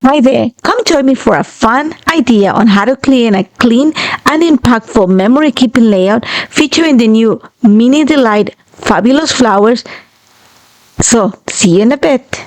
Hi there, come join me for a fun idea on how to create a clean and impactful memory keeping layout featuring the new Mini Delight Fabulous Flowers. So, see you in a bit.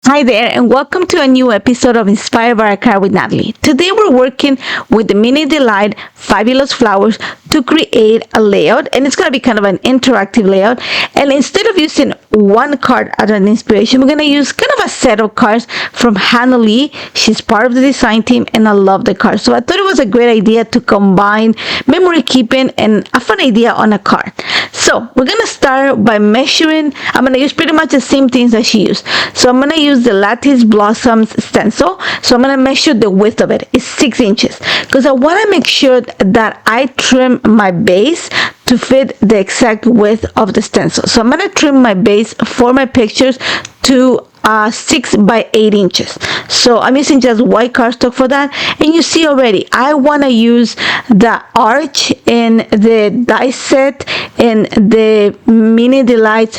Hi there, and welcome to a new episode of Inspired by a Card with Natalie. Today we're working with the Mini Delight Fabulous Flowers to create a layout, and it's going to be kind of an interactive layout. And instead of using one card as an inspiration, we're going to use kind of a set of cards from Hannah Lee. She's part of the design team, and I love the cards. So I thought it was a great idea to combine memory keeping and a fun idea on a card. So we're going to start by measuring. I'm going to use pretty much the same things that she used. So I'm going to use the Lattice Blossoms stencil. So I'm going to measure the width of it. It's 6 inches because I want to make sure that I trim my base to fit the exact width of the stencil. So I'm going to trim my base for my pictures to 6 by 8 inches. So I'm using just white cardstock for that, and you see already I want to use the arch in the die set in the Mini Delights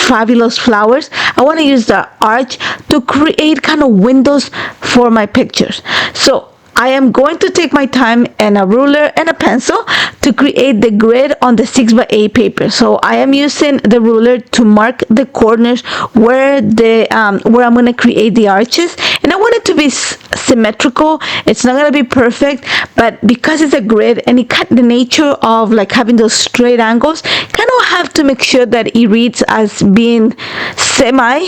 Fabulous Flowers. I want to use the arch to create kind of windows for my pictures. So I am going to take my time and a ruler and a pencil to create the grid on the 6 by 8 paper. So I am using the ruler to mark the corners where I'm going to create the arches, and I want it to be symmetrical. It's not going to be perfect, but because it's a grid and the nature of like having those straight angles, kind of have to make sure that it reads as being semi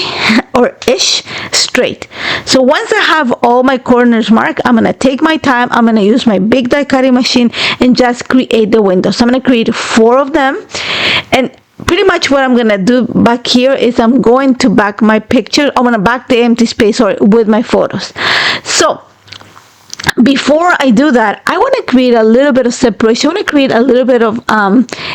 or ish straight. So once I have all my corners marked, I'm going to take my time. I'm going to use my big die cutting machine and just create the windows. So I'm going to create 4 of them, and pretty much what I'm going to do back here is I'm going to back my picture. I'm going to back the empty space with my photos. So before I do that, I want to create a little bit of separation. I want to create a little bit of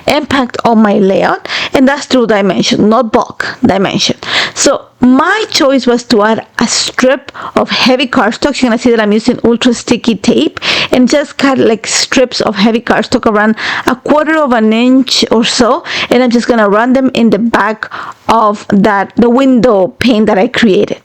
impact on my layout, and that's through dimension, not bulk, dimension. So my choice was to add a strip of heavy cardstock. You're going to see that I'm using ultra sticky tape and just cut like strips of heavy cardstock around 1/4 of an inch or so, and I'm just going to run them in the back of the window pane that I created.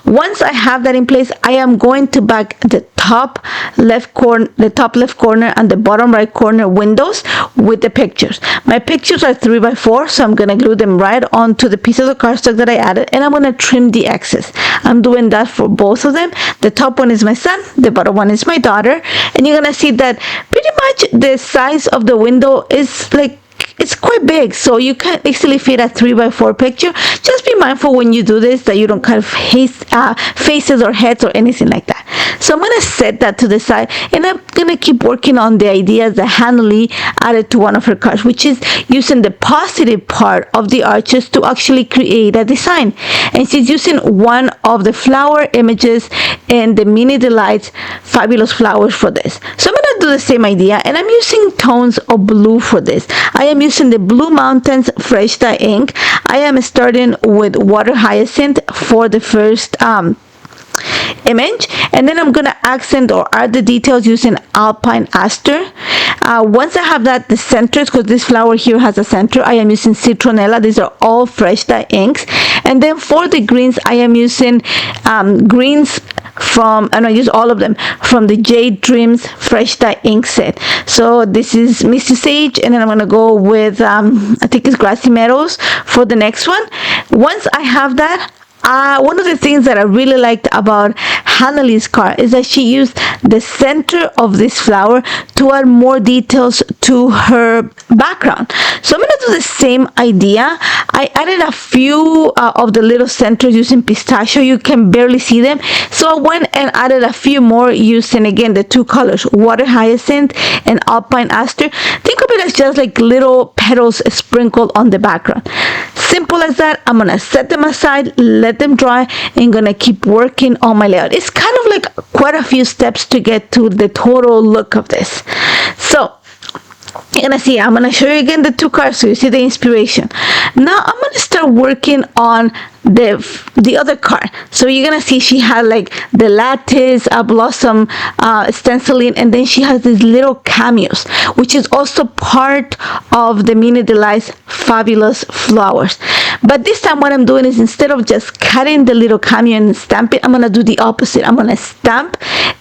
Once I have that in place, I am going to back the top left corner and the bottom right corner windows with the pictures. My pictures are 3 by 4, so I'm going to glue them right onto the piece of the cardstock that I added, and I'm going to trim the excess. I'm doing that for both of them. The top one is my son, the bottom one is my daughter, and you're going to see that pretty much the size of the window is like, it's quite big, so you can easily fit a 3 by 4 picture. Just be mindful when you do this that you don't cut faces or heads or anything like that. So I'm going to set that to the side, and I'm going to keep working on the ideas that Hannah Lee added to one of her cards, which is using the positive part of the arches to actually create a design. And she's using one of the flower images in the Mini Delights Fabulous Flowers for this. So I'm going to do the same idea, and I'm using tones of blue for this. I am using the Blue Mountains Fresh Dye ink. I am starting with Water Hyacinth for the first image, and then I'm going to accent or add the details using Alpine Aster. Once I have that, the centers, because this flower here has a center, I am using Citronella. These are all Fresh Dye inks. And then for the greens, I am using greens and I use all of them from the Jade Dreams Fresh Dye ink set. So this is Misty Sage, and then I'm going to go with I think it's Grassy Meadows for the next one. Once I have that, one of the things that I really liked about Hannah Lee's card is that she used the center of this flower to add more details to her background. So I'm going to do the same idea. I added a few of the little centers using pistachio. You can barely see them. So I went and added a few more using, again, the 2 colors, Water Hyacinth and Alpine Aster. Think of it as just like little petals sprinkled on the background. Simple as that. I'm going to set them aside, let them dry, and going to keep working on my layout. It's kind of like quite a few steps to get to the total look of this. So You're gonna see, I'm gonna show you again the two cards so you see the inspiration. Now I'm gonna start working on the other card. So you're gonna see she had like the lattice blossom stenciling, and then she has these little cameos, which is also part of the Mini Delights Fabulous Flowers. But this time what I'm doing is, instead of just cutting the little cameo and stamp it, I'm gonna do the opposite. I'm gonna stamp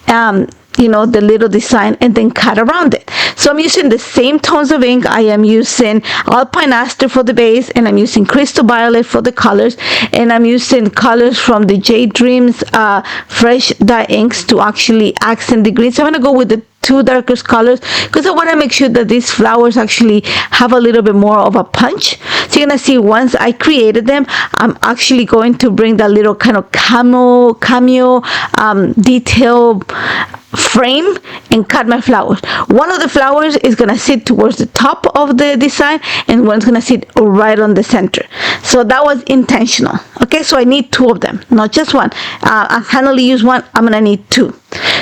the little design and then cut around it. So I'm using the same tones of ink. I am using Alpine Aster for the base, and I'm using Crystal Violet for the colors, and I'm using colors from the J Dreams fresh dye inks to actually accent the green. So I'm going to go with the two darkest colors because I want to make sure that these flowers actually have a little bit more of a punch. So you're gonna see, once I created them, I'm actually going to bring that little kind of cameo detail frame and cut my flowers. One of the flowers is gonna sit towards the top of the design, and one's gonna sit right on the center. So that was intentional. Okay, so I need two of them, not just one. I can only use one. I'm gonna need two.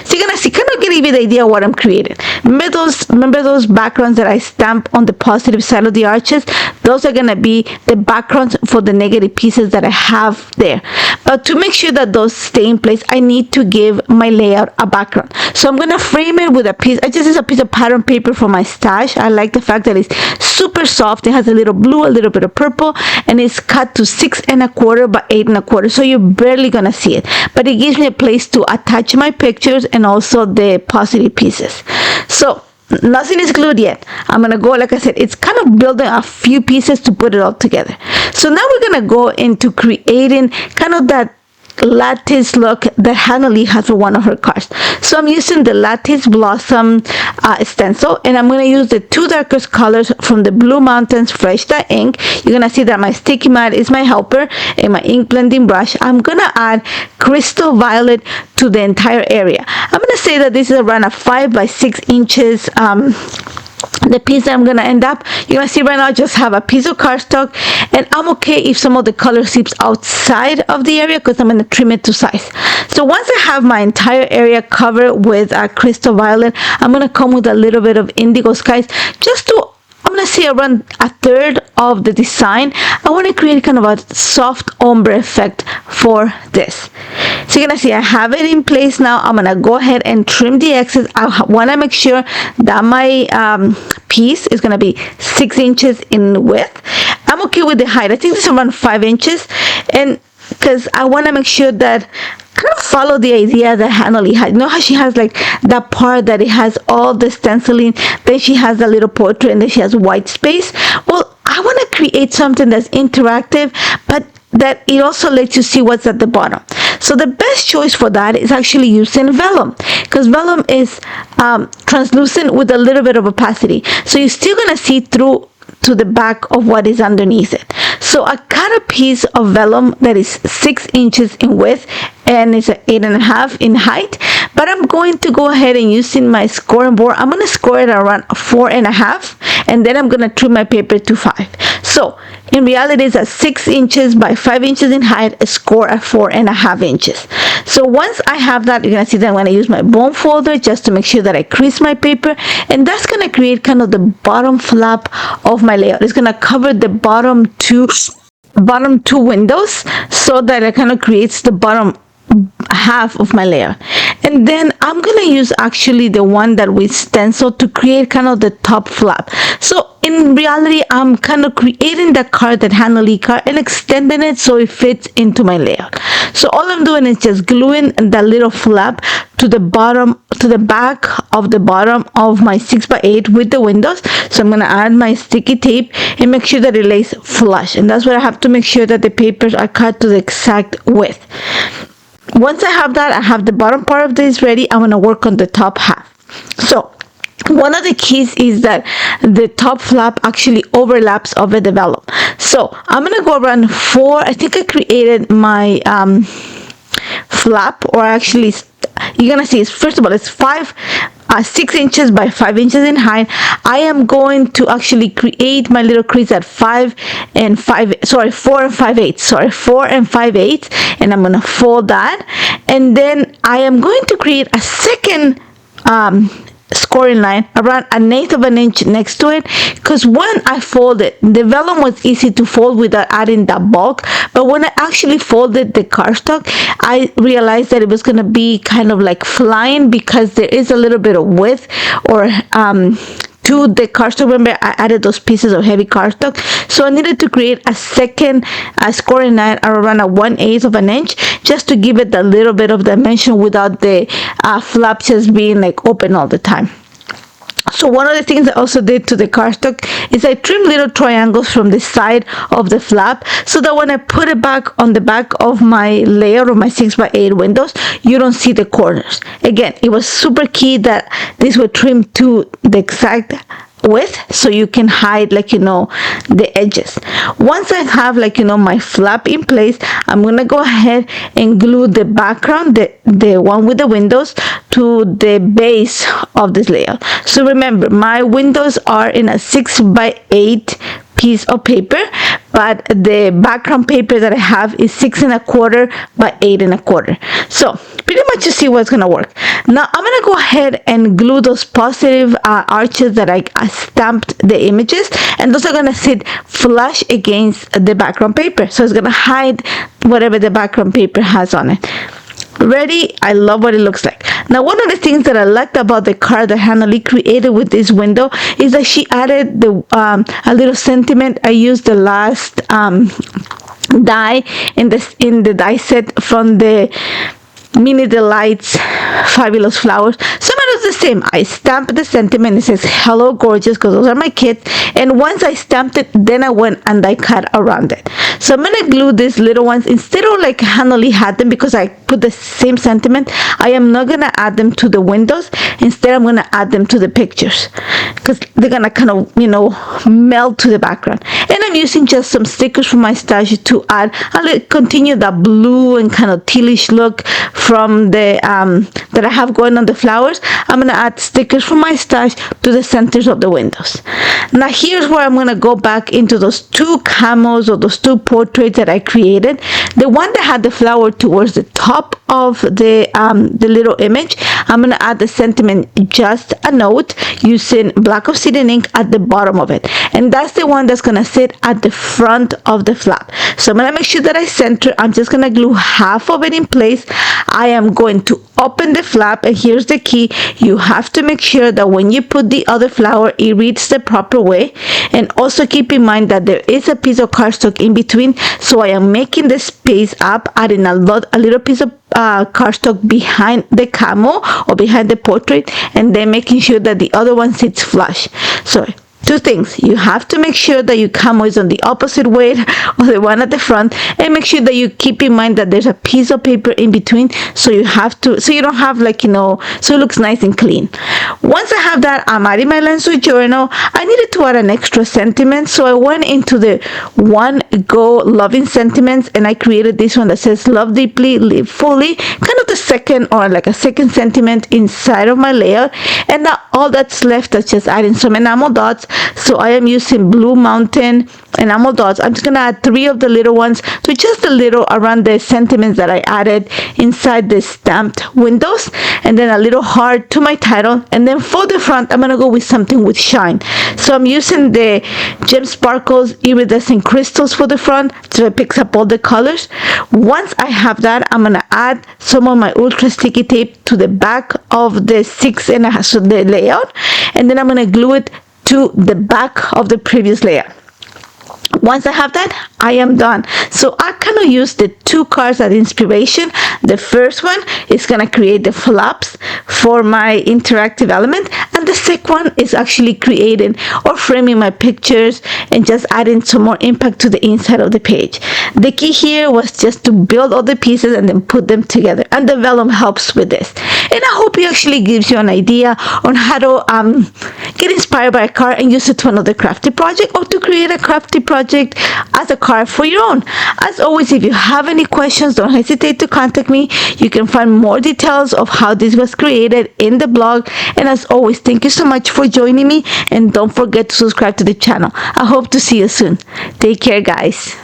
So you're gonna see, kind of give you the idea of what I'm creating. Remember those backgrounds that I stamp on the positive side of the arches? Those are gonna be the backgrounds for the negative pieces that I have there. But to make sure that those stay in place, I need to give my layout a background. So I'm gonna frame it with a piece. I just use a piece of pattern paper for my stash. I like the fact that it's super soft. It has a little blue, a little bit of purple, and it's cut to 6 1/4 by 8 1/4. So you're barely gonna see it, but it gives me a place to attach my pictures and also the positive pieces. So nothing is glued yet. I'm gonna go, like I said, it's kind of building a few pieces to put it all together. So now we're gonna go into creating kind of that lattice look that Hannah Lee has for one of her cards. So I'm using the Lattice Blossom stencil, and I'm going to use the two darkest colors from the Blue Mountains Fresh Dye ink. You're going to see that my sticky mat is my helper, and my ink blending brush, I'm going to add Crystal Violet to the entire area. I'm going to say that this is around a 5 by 6 inches the piece that I'm gonna end up. You're gonna see right now I just have a piece of cardstock, and I'm okay if some of the color seeps outside of the area because I'm gonna trim it to size. So once I have my entire area covered with Crystal Violet, I'm gonna come with a little bit of Indigo Skies just to, I'm gonna say, around a third of the design. I want to create kind of a soft ombre effect for this. So you're gonna see I have it in place now. I'm gonna go ahead and trim the excess. I want to make sure that my piece is gonna be 6 inches in width. I'm okay with the height. I think it's around 5 inches, and because I want to make sure that kind of follow the idea that Hannah Lee had. You know how she has like that part that it has all the stenciling, then she has a little portrait, and then she has white space? Well, I want to create something that's interactive, but that it also lets you see what's at the bottom. So the best choice for that is actually using vellum, because vellum is translucent with a little bit of opacity. So you're still going to see through to the back of what is underneath it. So I cut a piece of vellum that is 6 inches in width, and it's 8.5 in height, but I'm going to go ahead and using my scoring board, I'm going to score it around 4.5, and then I'm going to trim my paper to 5. So in reality, it's at 6 inches by 5 inches in height, a score at 4.5 inches. So once I have that, you're going to see that I'm going to use my bone folder just to make sure that I crease my paper, and that's going to create kind of the bottom flap of my layout. It's going to cover the bottom two windows, so that it kind of creates the bottom half of my layer. And then I'm gonna use actually the one that we stenciled to create kind of the top flap. So in reality, I'm kind of creating the card, that Hannah Lee card, and extending it so it fits into my layout. So all I'm doing is just gluing that little flap to the bottom, to the back of the bottom of my 6x8 with the windows. So I'm gonna add my sticky tape and make sure that it lays flush, and that's where I have to make sure that the papers are cut to the exact width. Once I have that, I have the bottom part of this ready. I'm gonna work on the top half. So one of the keys is that the top flap actually overlaps over the vellum. So I'm gonna go around 4. I think I created my flap, or actually you're gonna see, first of all, it's 6 inches by 5 inches in height. I am going to actually create my little crease at 4 and 5/8, and I'm gonna fold that, and then I am going to create a second scoring line around 1/8 of an inch next to it, because when I folded, the vellum was easy to fold without adding that bulk, but when I actually folded the cardstock, I realized that it was going to be kind of like flying because there is a little bit of width or to the cardstock. Remember, I added those pieces of heavy cardstock, so I needed to create a second scoring line around 1/8 of an inch, just to give it a little bit of dimension without the flap just being like open all the time. So one of the things I also did to the cardstock is I trimmed little triangles from the side of the flap, so that when I put it back on the back of my layout of my 6x8 windows, you don't see the corners. Again, it was super key that these were trimmed to the exact width, so you can hide, like, the edges. Once I have, like, my flap in place, I'm gonna go ahead and glue the background, the one with the windows, to the base of this layout. So remember, my windows are in a 6x8 piece of paper, but the background paper that I have is 6¼ by 8¼ So pretty much you see what's gonna work. Now I'm gonna go ahead and glue those positive arches that I stamped the images, and those are gonna sit flush against the background paper, so it's gonna hide whatever the background paper has on it. Ready? I love what it looks like. Now, one of the things that I liked about the card that Hannah Lee created with this window is that she added the a little sentiment. I used the last die in the die set from the Mini Delights Fabulous Flowers. Some of it's the same. I stamped the sentiment. It says "Hello Gorgeous," because those are my kids. And once I stamped it, then I went and I cut around it. So I'm gonna glue these little ones instead of like Hannah Lee had them, because I put the same sentiment. I am not gonna add them to the windows. Instead, I'm gonna add them to the pictures, because they're gonna kind of melt to the background. And I'm using just some stickers from my stash to add. I'll continue that blue and kind of tealish look from the that I have going on the flowers. I'm gonna add stickers from my stash to the centers of the windows. Now here's where I'm gonna go back into those two camos or those two portraits that I created. The one that had the flower towards the top of the little image, I'm gonna add the sentiment "Just a Note" using black obsidian ink at the bottom of it, and that's the one that's gonna sit at the front of the flap. So I'm gonna make sure that I center. I'm just gonna glue half of it in place. I am going to open the flap, and here's the key: you have to make sure that when you put the other flower, it reads the proper way, and also keep in mind that there is a piece of cardstock in between, so I am making the space up, adding a little piece of cardstock behind the camo or behind the portrait, and then making sure that the other one sits flush. So two things: you have to make sure that your camo is on the opposite way of the one at the front, and make sure that you keep in mind that there's a piece of paper in between, so you don't have so it looks nice and clean. Once I have that, I'm adding my Lensu journal. I needed to add an extra sentiment, so I went into the One Go Loving Sentiments, and I created this one that says "Love deeply, live fully," kind of the second, or like a second sentiment inside of my layout. And now all that's left is just adding some enamel dots. So I am using Blue Mountain enamel dots. I'm just gonna add 3 of the little ones to just a little around the sentiments that I added inside the stamped windows, and then a little heart to my title. And then for the front, I'm gonna go with something with shine. So I'm using the Gem Sparkles Iridescent Crystals for the front, so it picks up all the colors. Once I have that, I'm gonna add some of my ultra sticky tape to the back of the 6.5, so the layout, and then I'm gonna glue it to the back of the previous layer. Once I have that, I am done. So I kind of use the 2 cards as inspiration. The first one is going to create the flaps for my interactive element, and the second one is actually creating or framing my pictures and just adding some more impact to the inside of the page. The key here was just to build all the pieces and then put them together, and the vellum helps with this. And I hope it actually gives you an idea on how to get inspired by a card and use it to another crafty project, or to create a crafty project as a card for your own. As always, if you have any questions, don't hesitate to contact me. You can find more details of how this was created in the blog. And as always, thank you so much for joining me, and don't forget to subscribe to the channel. I hope to see you soon. Take care, guys.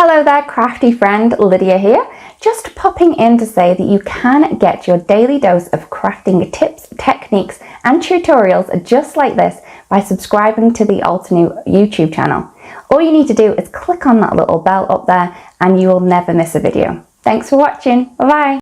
Hello there, crafty friend, Lydia here. Just popping in to say that you can get your daily dose of crafting tips, techniques and tutorials just like this by subscribing to the Altenew YouTube channel. All you need to do is click on that little bell up there and you will never miss a video. Thanks for watching. Bye bye.